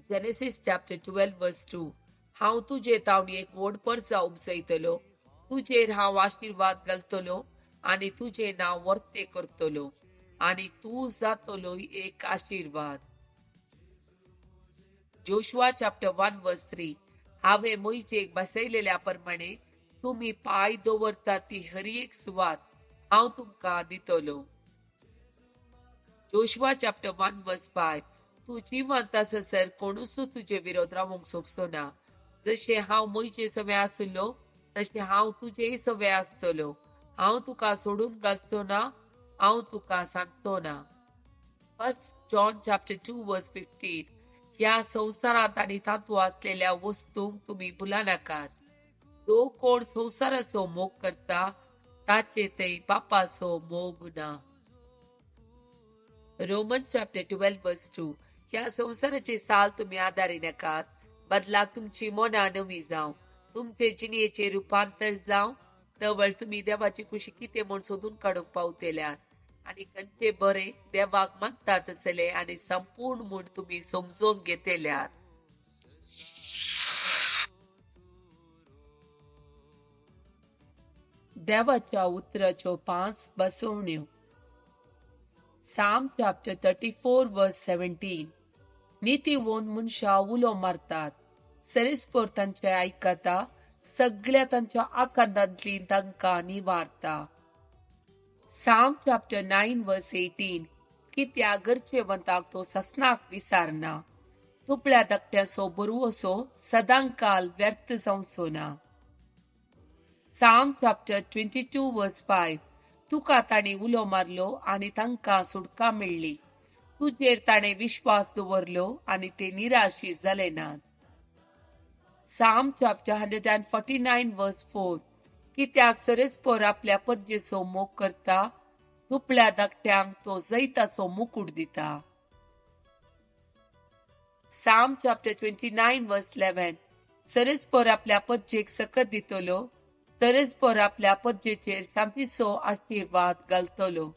Genesis chapter 12 verse 2. हांव तुजे तावणी एक व्हड परसा उपसयतलो, तुजेर हांव आशीर्वाद घालतलो आनी तुजे नांव वर्ते करतलो आनी तूं जातलो एक आशीर्वाद. जोशुआ चॅप्टर 1 वर्स 3. हांवें मोइशेक बसयलेल्या प्रमाणे तुम्ही पाय दवरता ती हरी एक सुवात हांव तुमकां दितलो. जोशुआ चॅप्टर 1 वर्स 5. तूं जिवंत आससर कोणूच तुजे विरोध रावंक सोंसचो ना. जशें हांव मोइशे सवे आसलो तशें हांव तुजेय सवे आसतलो. हांव तुका सोडून घालचो ना, हांव तुका सांगचो ना. 1 जॉन चॅप्टर 2 वर्स 15. ह्या संवसारांत आनी तातूंत आसलेल्या वस्तूंक तुम्ही भुला नाकात. जो कोण संवसाराचो मोग करता ताचे थंय बापाचो मोग ना. रोमन चॅप्टर 12 वर्स 2. ह्या संवसाराचे साल तुम्ही आदारी नाकात, बदलाक तुमची मनां नवी जावं, तुमचे जिणेचे रुपांतर जावं, तवळ तुम्ही देवाची खुशी कितें म्हूण सोदून काडूंक पावतेल्यात आनी खंयचे बरे देवाक मानतात असले आनी संपूर्ण म्हूण तुम्ही समजून घेतेल्यात. देवाच्या उतराच्यो 5 बसवण्यो. Psalm chapter 34 verse 17. नीतिवंत मनशां उलो मारतात, सरीसपोर तांचे आयकता, सगळ्या तांच्या आकांतांतली तांकां निवारता. Psalm chapter 9 verse 18. कित्याक गरजेवंताक तो ससनाक विसारना, तुपल्या धाकट्याचो बरवसो सदांकाल व्यर्थ जावचो ना. Psalm chapter 22 verse 5. तुका ताणें उलो मारलो आनी तांकां सुटका मेळ्ळी, तुजेर ताणें विश्वास दवरलो आनी ते निराशी जाले नात. Psalm chapter 149 verse 4. कित्याक सरेस्पोर आपल्या परजेचो मोग करता, तुपल्या धाकट्यांक तो जैताचो मुकुट दिता. Psalm chapter 29 verse 11. सरेस्पोर आपल्या परजेक सकत दितलो, सरेस्पोर आपल्या परजेचेर शांतीचो आशीर्वाद घालतलो.